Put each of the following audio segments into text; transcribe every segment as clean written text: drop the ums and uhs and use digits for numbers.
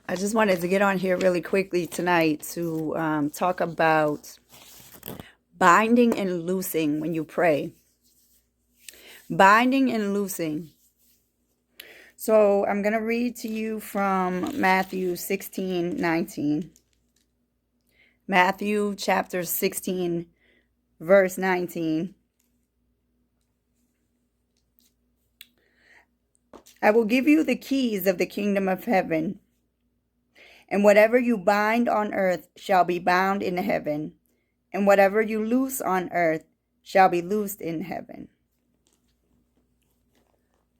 I just wanted to get on here really quickly tonight to talk about binding and loosing when you pray. Binding and loosing. So I'm going to read to you from Matthew 16:19. Matthew chapter 16, verse 19. I will give you the keys of the kingdom of heaven. And whatever you bind on earth shall be bound in heaven, and whatever you loose on earth shall be loosed in heaven.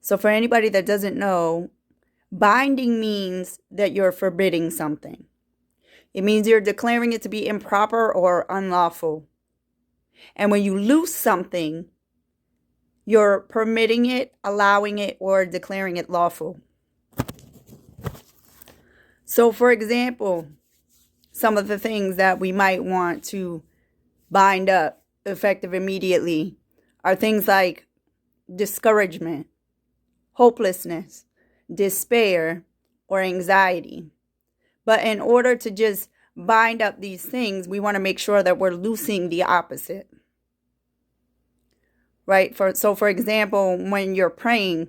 So for anybody that doesn't know, binding means that you're forbidding something. It means you're declaring it to be improper or unlawful. And when you loose something, you're permitting it, allowing it, or declaring it lawful. So, for example, some of the things that we might want to bind up effective immediately are things like discouragement, hopelessness, despair, or anxiety. But in order to just bind up these things, we want to make sure that we're loosing the opposite. Right? So, for example, when you're praying,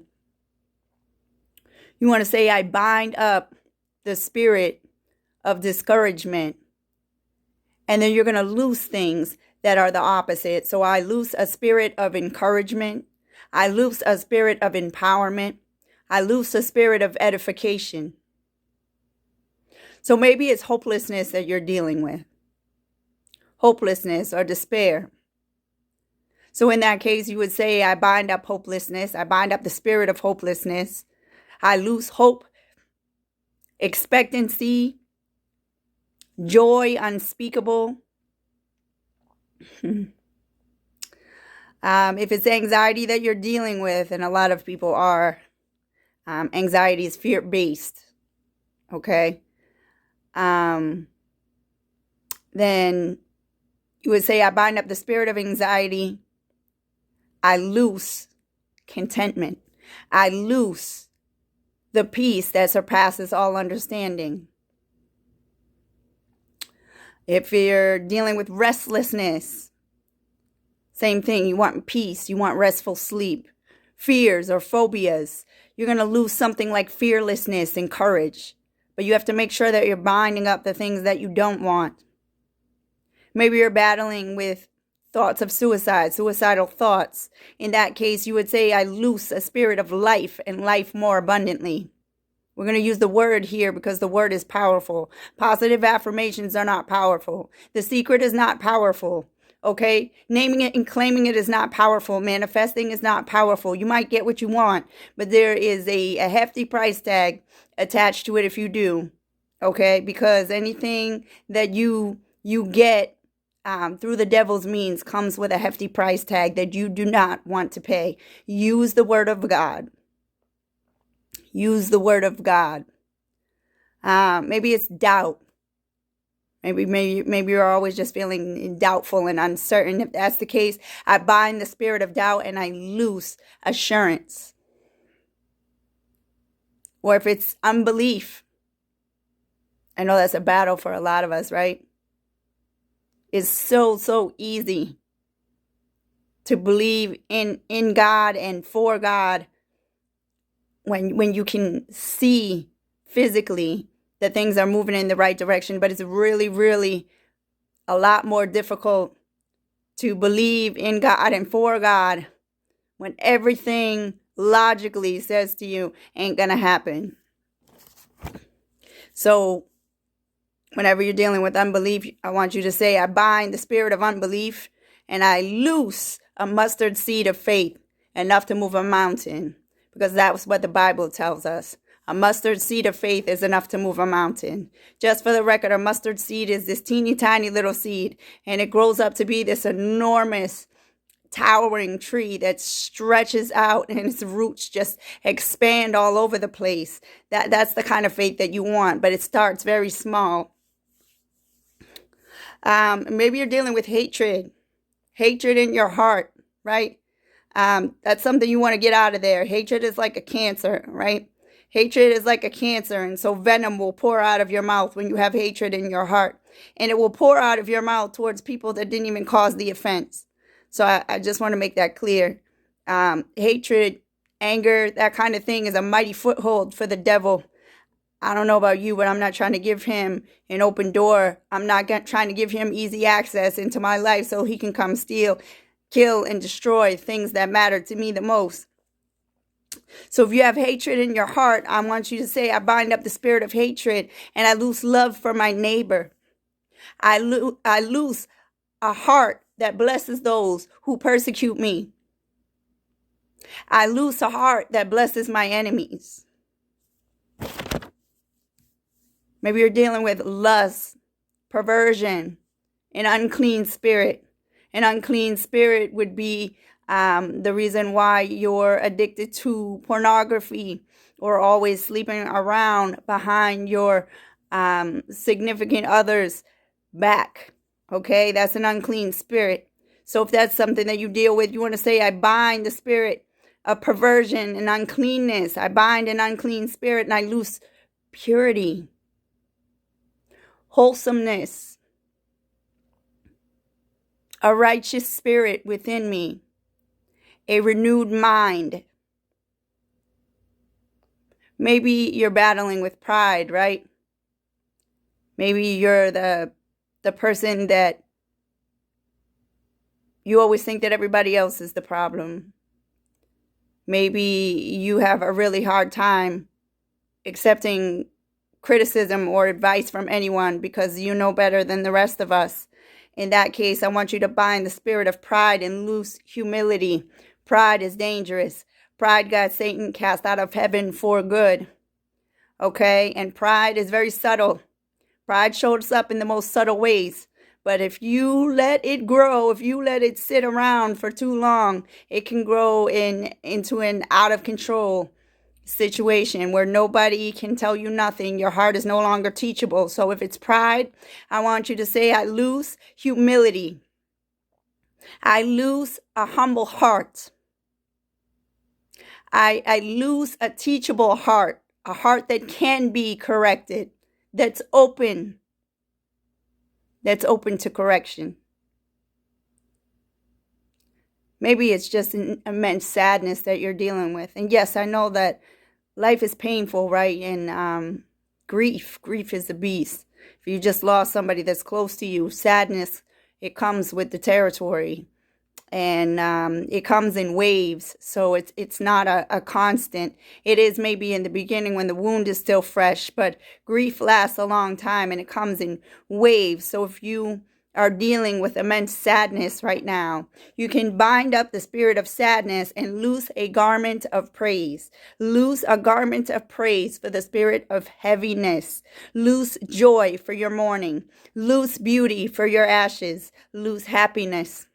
you want to say, I bind up the spirit of discouragement. And then you're going to loose things that are the opposite. So I loose a spirit of encouragement. I loose a spirit of empowerment. I loose a spirit of edification. So maybe it's hopelessness that you're dealing with. Hopelessness or despair. So in that case, you would say, I bind up hopelessness. I bind up the spirit of hopelessness. I loose hope, expectancy, joy unspeakable. If it's anxiety that you're dealing with, and a lot of people are, anxiety is fear-based, okay? Then you would say, I bind up the spirit of anxiety. I loose contentment. I loose the peace that surpasses all understanding. If you're dealing with restlessness, same thing. You want peace. You want restful sleep. Fears or phobias, you're going to lose something like fearlessness and courage. But you have to make sure that you're binding up the things that you don't want. Maybe you're battling with thoughts of suicide, suicidal thoughts. In that case, you would say, I loose a spirit of life and life more abundantly. We're going to use the word here because the word is powerful. Positive affirmations are not powerful. The secret is not powerful. Okay? Naming it and claiming it is not powerful. Manifesting is not powerful. You might get what you want, but there is a hefty price tag attached to it if you do. Okay? Because anything that you get through the devil's means comes with a hefty price tag that you do not want to pay. Use the word of God. Use the word of God. Maybe it's doubt. Maybe you're always just feeling doubtful and uncertain. If that's the case, I bind the spirit of doubt and I loose assurance. Or if it's unbelief, I know that's a battle for a lot of us, right? It's so easy to believe in God and for God when you can see physically that things are moving in the right direction, but it's really a lot more difficult to believe in God and for God when everything logically says to you ain't gonna happen. So whenever you're dealing with unbelief, I want you to say, I bind the spirit of unbelief and I loose a mustard seed of faith enough to move a mountain. Because that's what the Bible tells us. A mustard seed of faith is enough to move a mountain. Just for the record, a mustard seed is this teeny tiny little seed. And it grows up to be this enormous, towering tree that stretches out and its roots just expand all over the place. That's the kind of faith that you want. But it starts very small. Maybe you're dealing with hatred. Hatred in your heart, right? That's something you want to get out of there. Hatred is like a cancer, right? Hatred is like a cancer, and so venom will pour out of your mouth when you have hatred in your heart. And it will pour out of your mouth towards people that didn't even cause the offense. So I just want to make that clear. Hatred, anger, that kind of thing is a mighty foothold for the devil. I don't know about you, but I'm not trying to give him an open door. I'm not trying to give him easy access into my life so he can come steal, kill, and destroy things that matter to me the most. So if you have hatred in your heart, I want you to say, I bind up the spirit of hatred and I loose love for my neighbor. I loose a heart that blesses those who persecute me. I loose a heart that blesses my enemies. Maybe you're dealing with lust, perversion, an unclean spirit. An unclean spirit would be the reason why you're addicted to pornography or always sleeping around behind your significant other's back. Okay, that's an unclean spirit. So if that's something that you deal with, you want to say, I bind the spirit of perversion and uncleanness. I bind an unclean spirit and I loose purity, wholesomeness, a righteous spirit within me, a renewed mind. Maybe you're battling with pride, right? Maybe you're the person that you always think that everybody else is the problem. Maybe you have a really hard time accepting criticism or advice from anyone because you know better than the rest of us. In that case, I want you to bind the spirit of pride and loose humility. Pride is dangerous. Pride got Satan cast out of heaven for good. Okay? And pride is very subtle. Pride shows up in the most subtle ways. But if you let it grow, if you let it sit around for too long, it can grow into an out of control situation where nobody can tell you nothing. Your heart is no longer teachable. So if it's pride, I want you to say, I lose humility. I lose a humble heart. I lose a teachable heart, a heart that can be corrected, that's open to correction. Maybe it's just an immense sadness that you're dealing with. And yes, I know that life is painful, right? And grief is a beast. If you just lost somebody that's close to you, sadness, it comes with the territory. And it comes in waves, so it's not a constant. It is maybe in the beginning when the wound is still fresh, but grief lasts a long time and it comes in waves. So if you are dealing with immense sadness right now, you can bind up the spirit of sadness and loose a garment of praise. Loose a garment of praise for the spirit of heaviness. Loose joy for your mourning. Loose beauty for your ashes. Loose happiness.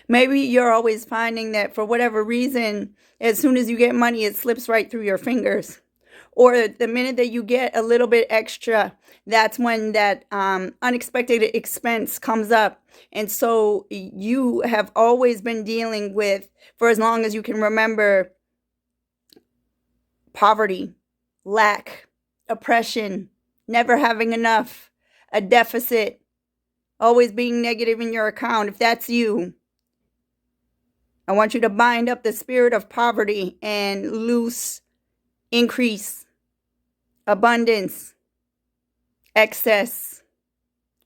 Maybe you're always finding that for whatever reason, as soon as you get money, it slips right through your fingers. Or the minute that you get a little bit extra, that's when that unexpected expense comes up. And so you have always been dealing with, for as long as you can remember, poverty, lack, oppression, never having enough, a deficit, always being negative in your account. If that's you, I want you to bind up the spirit of poverty and loose increase, abundance, excess,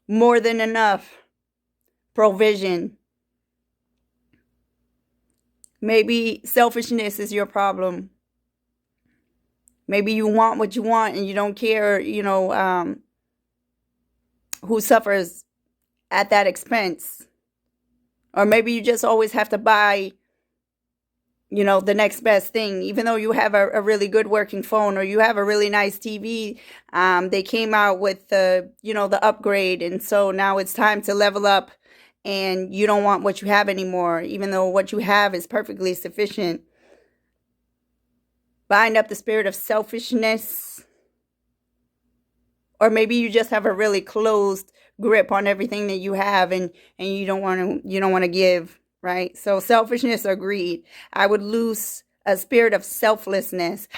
more than enough, provision. Maybe selfishness is your problem. Maybe you want what you want and you don't care, who suffers at that expense. Or maybe you just always have to buy, the next best thing. Even though you have a really good working phone or you have a really nice TV, they came out with the upgrade. And so now it's time to level up and you don't want what you have anymore, even though what you have is perfectly sufficient. Bind up the spirit of selfishness. Or maybe you just have a really closed grip on everything that you have and you don't want to give, right? So selfishness or greed. I would loose a spirit of selflessness.